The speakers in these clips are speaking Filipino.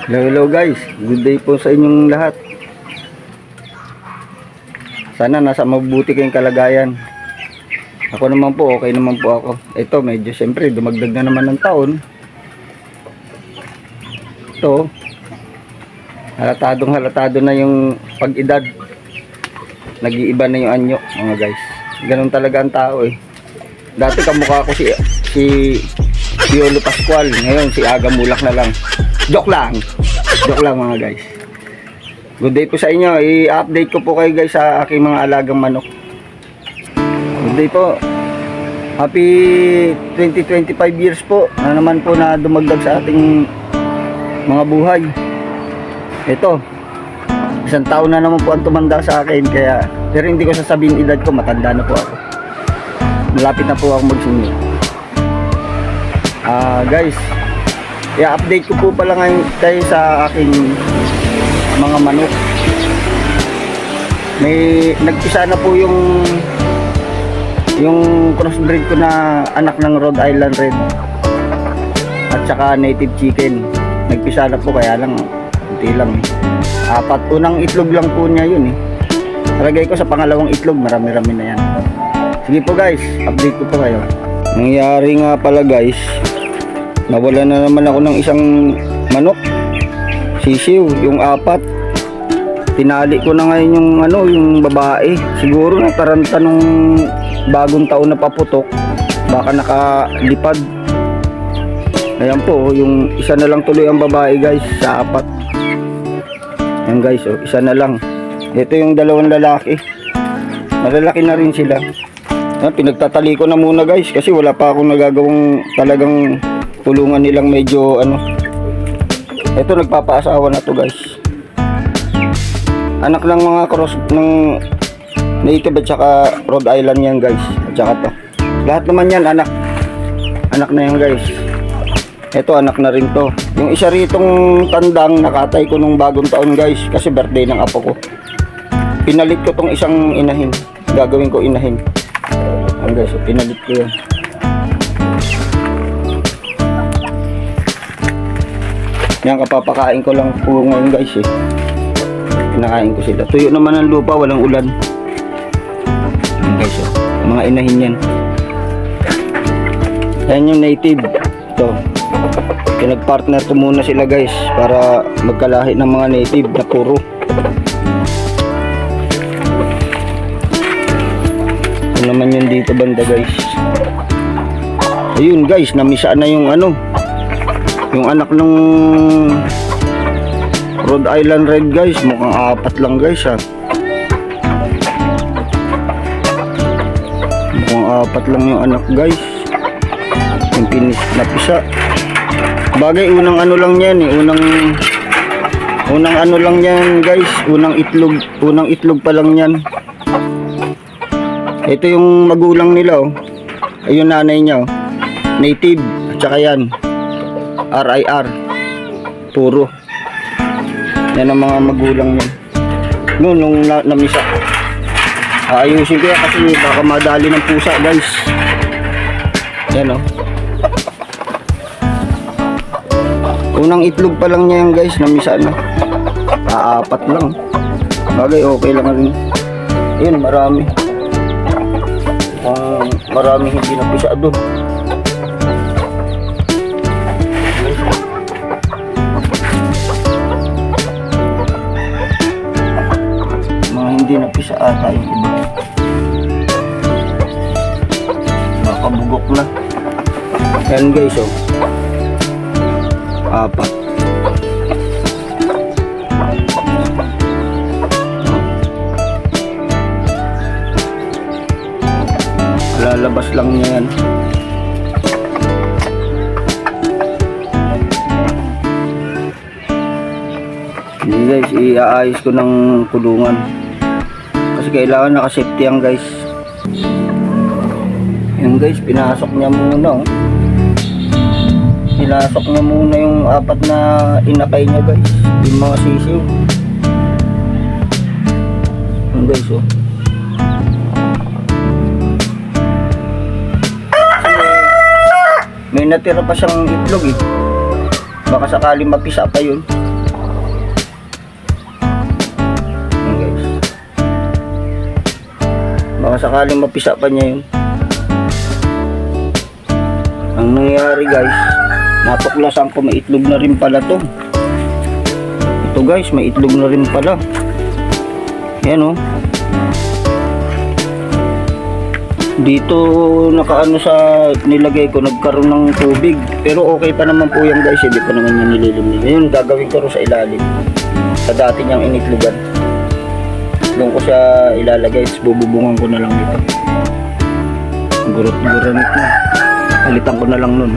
Hello guys, good day po sa inyong lahat. Sana nasa mabuti kayong kalagayan. Ako naman po, okay naman po ako. Ito medyo siyempre dumagdag na naman ng taon. Ito, halatado na yung pag-edad. Nag-iiba na yung anyo mga guys. Ganun talaga ang tao eh. Dati kamukha ko si Piolo Pascual, ngayon si Aga Mulak na lang. Joke lang mga guys. Good day po sa inyo. I-update ko po kayo guys sa aking mga alagang manok. Good day po. Happy 2025 years po na naman po na dumagdag sa ating mga buhay. Ito, isang taon na naman po ang tumanda sa akin, kaya pero hindi ko sasabihin edad ko, matanda na po ako. Malapit na po ako magsunod. Guys, i-update ko po pala ngayon kayo sa aking mga manok. May nagpisa na po yung crossbreed ko na anak ng Rhode Island Red at saka native chicken. Nagpisa na po, kaya lang kunti lang eh. Unang itlog lang po niya yun eh. Talagay ko sa pangalawang itlog, marami-rami na yan. Sige po guys, update ko po kayo. Nangyari nga pala guys, nawala na naman ako ng isang manok, sisiw, yung 4. Tinali ko na ngayon yung babae. Siguro nataranta nung bagong taon na paputok, baka nakalipad. Ayan po, yung isa na lang tuloy ang babae guys sa 4. Ayan guys, isa na lang. Ito yung dalawang lalaki, malalaki na rin sila. Pinagtatali ko na muna guys kasi wala pa akong nagagawang talagang tulungan nilang medyo ito nagpapaasawa na to guys. Anak ng mga cross ng native at saka Rhode Island yan guys. At saka to, lahat naman yan anak na yan guys. Ito anak na rin to. Yung isa ritong tandang nakatay ko nung bagong taon guys, kasi birthday ng apo ko. Pinalit ko tong isang inahin, gagawin ko inahin. Ayan guys, pinalit ko yan. Yan, kapapakain ko lang po ngayon guys eh. Pinakain ko sila. Tuyo naman ang lupa, walang ulan. Yan guys, mga inahin yan. Yan yung native. Ito, pinagpartner ko muna sila guys para magkalahi ng mga native na puro. Ito naman yun dito banda guys. Ayun guys, namisa na yung yung anak ng Rhode Island Red guys. Mukhang 4 lang guys ha. Mukhang 4 lang yung anak guys. Yung pinis na pisa. Bagay unang lang yan eh. Unang lang yan guys. Unang itlog pa lang yan. Ito yung magulang nila oh. Ayun nanay niya oh. Native at saka yan RIR puro. Yan ang mga magulang niya. Nung namisa, ayusin ko yan kasi baka madali ng pusa guys. Yan o. Unang itlog pa lang niya yan guys, namisa na. 4 lang. Bagay okay lang rin. Yun, marami. Marami hindi napisa doon. Hindi napisa ata yung iba. Makabugok na. Yan guys oh. 4. Lalabas lang niya yan. Hindi guys, iaayos ko ng kulungan. Kasi kailangan naka-safety yan guys. Yan guys, pinasok niya muna oh. Pinasok niya muna yung 4 na inakay niya guys. Yung mga sisiw. Yan guys oh. May natira pa siyang itlog eh. Baka sakali mapisa pa yun. Baka sakaling mapisa pa niya yun. Ang nangyayari guys, natuklasan ko may itlog na rin pala to. Ito guys, may itlog na rin pala. Yan oh. Dito nakaano sa nilagay ko, nagkaroon ng tubig. Pero okay pa naman po yan guys, hindi pa naman yan nililimlim. Ngayon gagawin ko rin sa ilalim. Sa dati niyang initlogan. Doon ko siya ilalagay, bububungan ko na lang dito. Gurot-guranit na. Palitan ko na lang nun.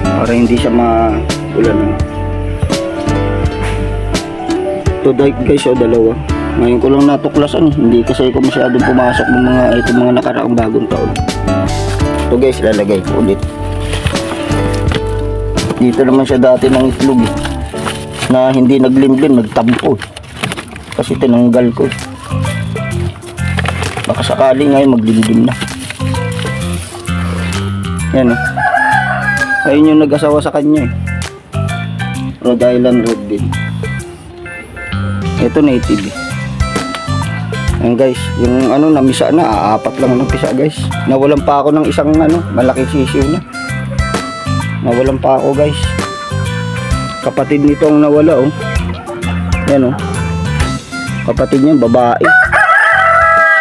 Para hindi siya maulan. Ito guys, o dalawa. Ngayon ko lang natuklasan, hindi kasi ako masyadong pumasok ng mga nakaraang bagong taon. Ito guys, lalagay ko ulit. Dito naman siya dati ng itlog na hindi naglimlim, nagtampo. Kasi tinanggal ko. Baka sakali ngayon maglimlim na. Yan oh. Ayun yung nag-asawa sa kanya eh. Rhode Island Red din. Ito native eh. Ayan guys, yung ano namisa na, apat lang ng pisa guys. Nawalan pa ako ng isang ano, malaki sisiw na. Nawalan pa ako guys. Kapatid nito ang nawala oh. Yan oh. Kapatid niya, babae.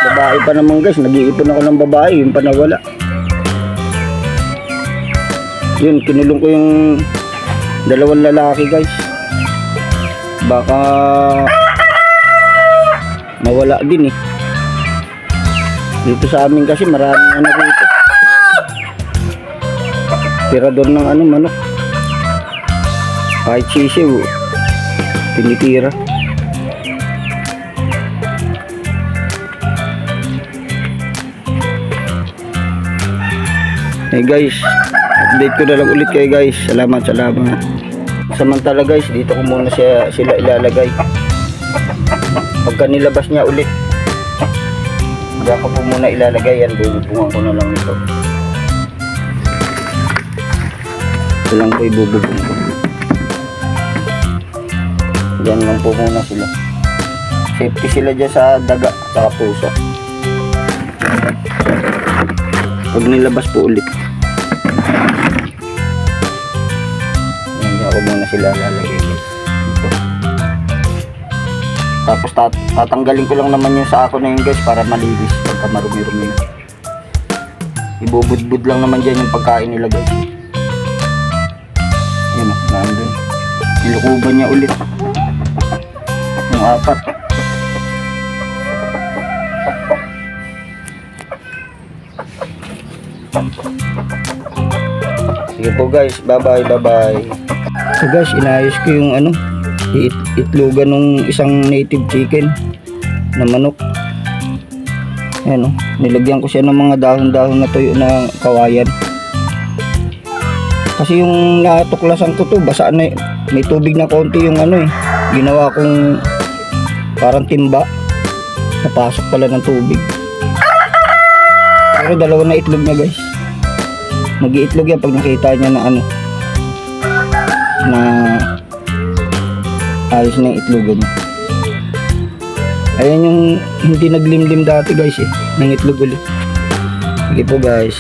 Babae pa naman guys, nag-iipon ako ng babae, yung pa nawala. Yun, kinulong ko yung dalawang lalaki guys. Baka nawala din eh. Dito sa amin kasi maraming ano dito. Tirador ng ano, manok. Kahit sisiw, tinitira. Hey guys, update ko na lang ulit kayo guys. Salamat. Samantala guys, dito ko muna sila ilalagay. Pagka nilabas niya ulit, hindi ako po muna ilalagay yan. Bububungan ko na lang nito. Ito lang po ibububong ko. Diyan lang po muna sila. Safety sila dyan sa daga at pusa. Pag nilabas po ulit, hindi ako muna sila lalagay guys. Tapos tatanggalin ko lang naman yung sako na yun guys para malinis pagka marumi-rumi na. Ibubudbud lang naman dyan yung pagkain nila guys. Yun o, nandun. Nilukuban niya ulit. Yung apat. Sige po guys, bye bye. So guys, inayos ko yung ano, itlogan ng isang native chicken na manok. Ayan o, nilagyan ko siya ng mga dahon-dahon na tuyo na kawayan. Kasi yung natuklasan ko to, basa na, may tubig na konti yung ano eh. Ginawa kong parang timba. Napasok pala ng tubig. Pero dalawa na itlog niya guys. Mag-iitlog yan pag nakita niya na ano, na ayos na yung itlogan niya. Ayan yung hindi naglimlim dati guys eh, ng itlog ulit. Sige po guys.